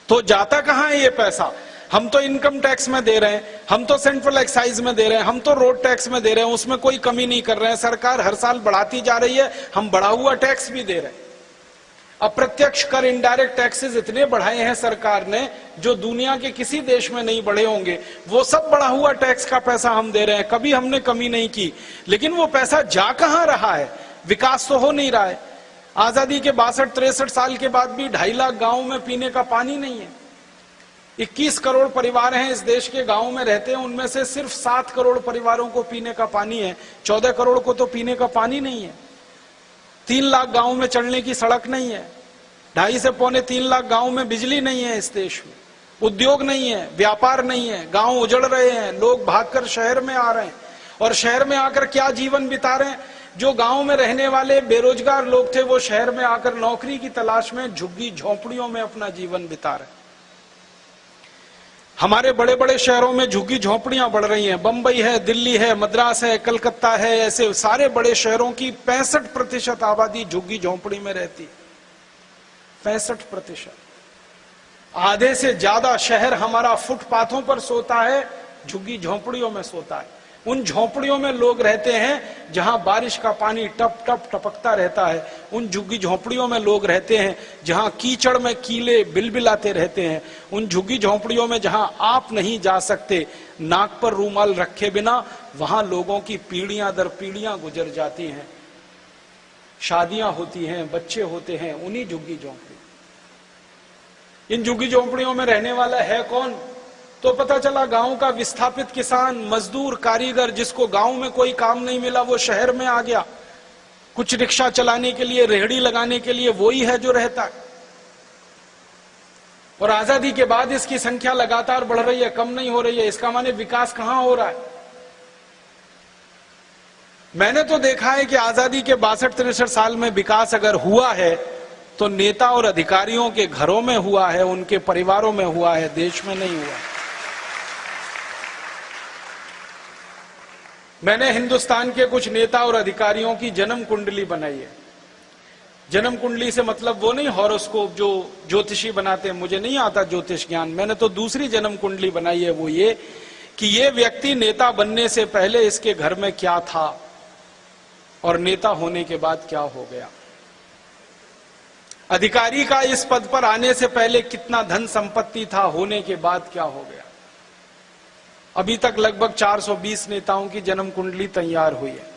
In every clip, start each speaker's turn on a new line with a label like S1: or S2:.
S1: तो जाता कहां है ये पैसा? हम तो इनकम टैक्स में दे रहे हैं, हम तो सेंट्रल एक्साइज में दे रहे हैं, हम तो रोड टैक्स में दे रहे हैं, उसमें कोई कमी नहीं कर रहे हैं। सरकार हर साल बढ़ाती जा रही है, हम बढ़ा हुआ टैक्स भी दे रहे हैं। अप्रत्यक्ष कर, इनडायरेक्ट टैक्सेस इतने बढ़ाए हैं सरकार ने जो दुनिया के किसी देश में नहीं बढ़े होंगे। वो सब बढ़ा हुआ टैक्स का पैसा हम दे रहे हैं, कभी हमने कमी नहीं की। लेकिन वो पैसा जा कहां रहा है? विकास तो हो नहीं रहा है। आजादी के 62-63 साल के बाद भी 2.5 लाख गांव में पीने का पानी नहीं है। 21 करोड़ परिवार हैं इस देश के, गांव में रहते हैं, उनमें से सिर्फ 7 करोड़ परिवारों को पीने का पानी है। 14 करोड़ को तो पीने का पानी नहीं है। 3 लाख गांव में चलने की सड़क नहीं है। 2.5 से पौने 3 लाख गांव में बिजली नहीं है इस देश में। उद्योग नहीं है, व्यापार नहीं है, गांव उजड़ रहे हैं, लोग भागकर शहर में आ रहे हैं। और शहर में आकर क्या जीवन बिता रहे हैं? जो गांव में रहने वाले बेरोजगार लोग थे वो शहर में आकर नौकरी की तलाश में झुग्गी झोंपड़ियों में अपना जीवन बिता रहे हैं। हमारे बड़े बड़े शहरों में झुग्गी झोंपड़ियां बढ़ रही हैं। बंबई है, दिल्ली है, मद्रास है, कलकत्ता है, ऐसे सारे बड़े शहरों की 65% आबादी झुग्गी झोंपड़ी में रहती है। 65%। आधे से ज्यादा शहर हमारा फुटपाथों पर सोता है, झुग्गी झोंपड़ियों में सोता है। उन झोंपड़ियों में लोग रहते हैं जहां बारिश का पानी टप टप टपकता रहता है। उन झुग्गी झोंपड़ियों में लोग रहते हैं जहां कीचड़ में कीले बिलबिलाते रहते हैं। उन झुग्गी झोंपड़ियों में जहां आप नहीं जा सकते नाक पर रूमाल रखे बिना, वहां लोगों की पीढ़ियां दर पीढ़ियां गुजर जाती हैं। शादियां होती हैं, बच्चे होते हैं उन्हीं झुग्गी झोंपड़ी। इन झुग्गी झोंपड़ियों में रहने वाला है कौन? तो पता चला गांव का विस्थापित किसान, मजदूर, कारीगर, जिसको गांव में कोई काम नहीं मिला वो शहर में आ गया। कुछ रिक्शा चलाने के लिए, रेहड़ी लगाने के लिए वही है जो रहता है। और आजादी के बाद इसकी संख्या लगातार बढ़ रही है, कम नहीं हो रही है। इसका माने विकास कहां हो रहा है? मैंने तो देखा है कि आजादी के 62-63 साल में विकास अगर हुआ है तो नेता और अधिकारियों के घरों में हुआ है, उनके परिवारों में हुआ है, देश में नहीं हुआ। मैंने हिंदुस्तान के कुछ नेता और अधिकारियों की जन्म कुंडली बनाई है। जन्म कुंडली से मतलब वो नहीं हॉरोस्कोप जो ज्योतिषी बनाते हैं, मुझे नहीं आता ज्योतिष ज्ञान। मैंने तो दूसरी जन्म कुंडली बनाई है, वो ये कि ये व्यक्ति नेता बनने से पहले इसके घर में क्या था और नेता होने के बाद क्या हो गया। अधिकारी का इस पद पर आने से पहले कितना धन संपत्ति था, होने के बाद क्या हो गया। अभी तक लगभग 420 नेताओं की जन्म कुंडली तैयार हुई है।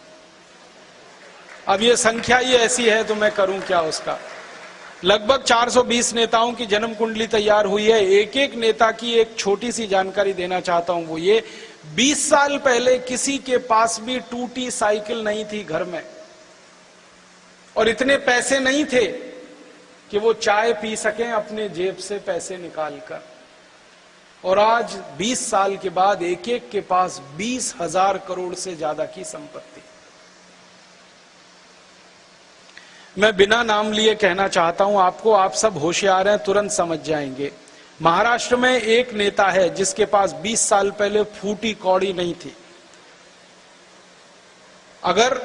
S1: अब ये संख्या ही ऐसी है तो मैं करूं क्या उसका। लगभग 420 नेताओं की जन्म कुंडली तैयार हुई है। एक एक नेता की एक छोटी सी जानकारी देना चाहता हूं, वो ये 20 साल पहले किसी के पास भी टूटी साइकिल नहीं थी घर में, और इतने पैसे नहीं थे कि वो चाय पी सकें अपने जेब से पैसे निकालकर। और आज 20 साल के बाद एक एक के पास 20,000 करोड़ से ज्यादा की संपत्ति। मैं बिना नाम लिए कहना चाहता हूं आपको, आप सब होशियार हैं, तुरंत समझ जाएंगे। महाराष्ट्र में एक नेता है जिसके पास 20 साल पहले फूटी कौड़ी नहीं थी। अगर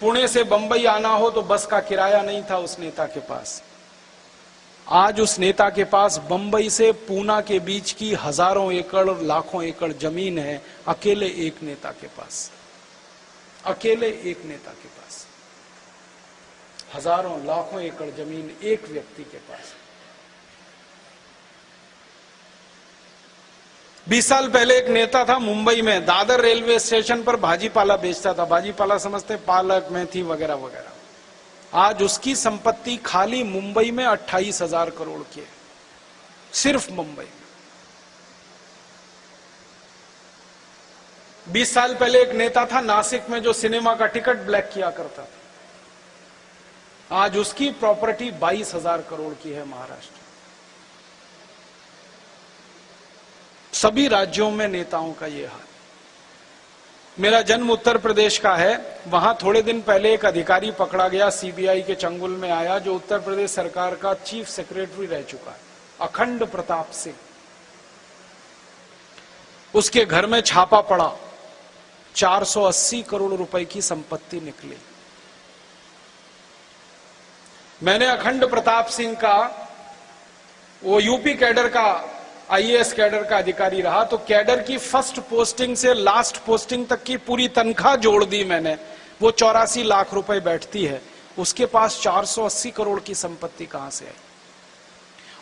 S1: पुणे से बंबई आना हो तो बस का किराया नहीं था उस नेता के पास। आज उस नेता के पास बंबई से पूना के बीच की हजारों एकड़ और लाखों एकड़ जमीन है, अकेले एक नेता के पास। अकेले एक नेता के पास हजारों लाखों एकड़ जमीन एक व्यक्ति के पास। 20 साल पहले एक नेता था मुंबई में, दादर रेलवे स्टेशन पर भाजीपाला बेचता था। भाजीपाला समझते, पालक, मेथी वगैरह वगैरह। आज उसकी संपत्ति खाली मुंबई में 28,000 करोड़ की है, सिर्फ मुंबई में। 20 साल पहले एक नेता था नासिक में जो सिनेमा का टिकट ब्लैक किया करता था। आज उसकी प्रॉपर्टी 22,000 करोड़ की है महाराष्ट्र। सभी राज्यों में नेताओं का ये हाल। मेरा जन्म उत्तर प्रदेश का है। वहां थोड़े दिन पहले एक अधिकारी पकड़ा गया, सीबीआई के चंगुल में आया, जो उत्तर प्रदेश सरकार का चीफ सेक्रेटरी रह चुका है, अखंड प्रताप सिंह। उसके घर में छापा पड़ा, 480 करोड़ रुपए की संपत्ति निकली। मैंने अखंड प्रताप सिंह का वो यूपी कैडर का आईएएस कैडर का अधिकारी रहा, तो कैडर की फर्स्ट पोस्टिंग से लास्ट पोस्टिंग तक की पूरी तनख्वाह जोड़ दी मैंने, वो 84 लाख रुपए बैठती है। उसके पास 480 करोड़ की संपत्ति कहां से आई?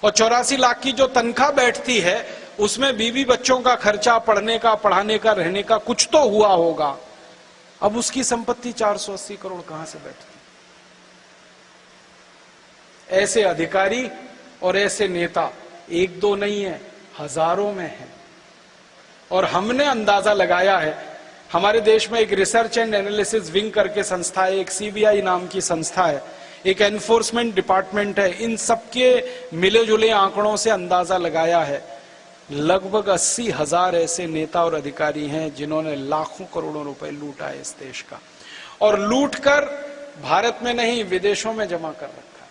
S1: और 84 लाख की जो तनख्वाह बैठती है उसमें बीवी बच्चों का खर्चा, पढ़ने का, पढ़ाने का, रहने का कुछ तो हुआ होगा। अब उसकी संपत्ति 480 करोड़ कहां से बैठती? ऐसे अधिकारी और ऐसे नेता एक दो नहीं है, हजारों में है। और हमने अंदाजा लगाया है, हमारे देश में एक रिसर्च एंड एनालिसिस विंग करके संस्था है, एक सीबीआई नाम की संस्था है, एक एनफोर्समेंट डिपार्टमेंट है, इन सबके मिले जुले आंकड़ों से अंदाजा लगाया है लगभग 80,000 ऐसे नेता और अधिकारी हैं जिन्होंने लाखों करोड़ों रुपए लूटा है इस देश का, और लूटकर भारत में नहीं विदेशों में जमा कर रखा है,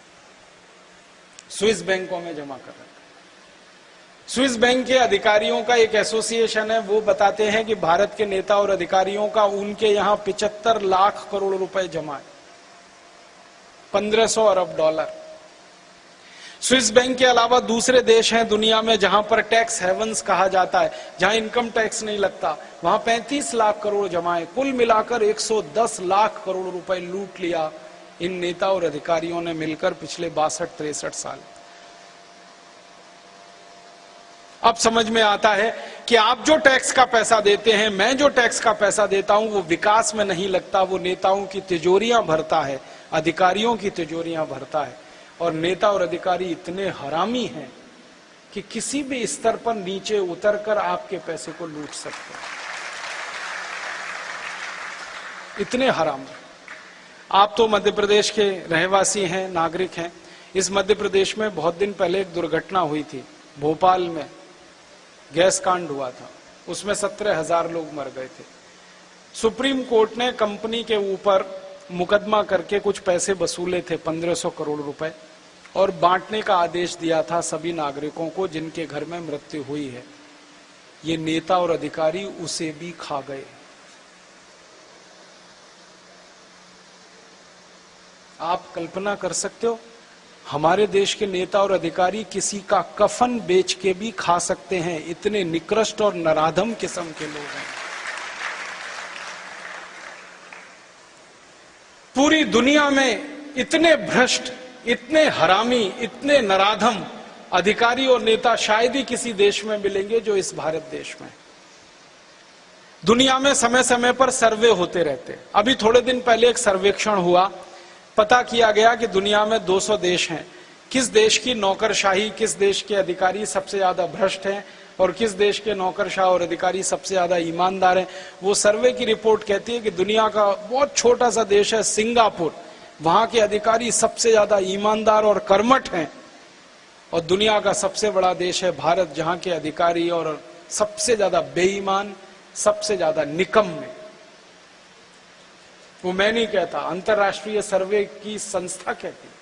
S1: स्विस बैंकों में जमा कर रखा है। स्विस बैंक के अधिकारियों का एक एसोसिएशन है, वो बताते हैं कि भारत के नेता और अधिकारियों का उनके यहां 75 लाख करोड़ रुपए जमा है, 1500 अरब डॉलर। स्विस बैंक के अलावा दूसरे देश हैं दुनिया में जहां पर टैक्स हेवंस कहा जाता है, जहां इनकम टैक्स नहीं लगता, वहां 35 लाख करोड़ जमा है। कुल मिलाकर 110 लाख करोड़ रुपए लूट लिया इन नेता और अधिकारियों ने मिलकर पिछले 62-63 साल। अब समझ में आता है कि आप जो टैक्स का पैसा देते हैं, मैं जो टैक्स का पैसा देता हूं, वो विकास में नहीं लगता, वो नेताओं की तिजोरियां भरता है, अधिकारियों की तिजोरियां भरता है। और नेता और अधिकारी इतने हरामी हैं कि किसी भी स्तर पर नीचे उतरकर आपके पैसे को लूट सकते हैं, इतने हरामी। आप तो मध्य प्रदेश के रहवासी हैं, नागरिक हैं। इस मध्य प्रदेश में बहुत दिन पहले एक दुर्घटना हुई थी, भोपाल में गैस कांड हुआ था, उसमें 17,000 लोग मर गए थे। सुप्रीम कोर्ट ने कंपनी के ऊपर मुकदमा करके कुछ पैसे वसूले थे, 1500 करोड़ रुपए, और बांटने का आदेश दिया था सभी नागरिकों को जिनके घर में मृत्यु हुई है। ये नेता और अधिकारी उसे भी खा गए। आप कल्पना कर सकते हो, हमारे देश के नेता और अधिकारी किसी का कफन बेच के भी खा सकते हैं, इतने निकृष्ट और नराधम किस्म के लोग हैं। पूरी दुनिया में इतने भ्रष्ट, इतने हरामी, इतने नराधम अधिकारी और नेता शायद ही किसी देश में मिलेंगे जो इस भारत देश में। दुनिया में समय समय पर सर्वे होते रहते हैं। अभी थोड़े दिन पहले एक सर्वेक्षण हुआ, पता किया गया कि दुनिया में 200 देश हैं, किस देश की नौकरशाही, किस देश के अधिकारी सबसे ज्यादा भ्रष्ट हैं और किस देश के नौकरशाह और अधिकारी सबसे ज्यादा ईमानदार हैं। वो सर्वे की रिपोर्ट कहती है कि दुनिया का बहुत छोटा सा देश है सिंगापुर, वहां के अधिकारी सबसे ज्यादा ईमानदार और कर्मठ हैं, और दुनिया का सबसे बड़ा देश है भारत, जहां के अधिकारी और सबसे ज्यादा बेईमान, सबसे ज्यादा निकम्मे। वो मैं नहीं कहता, अंतरराष्ट्रीय सर्वे की संस्था कहती है।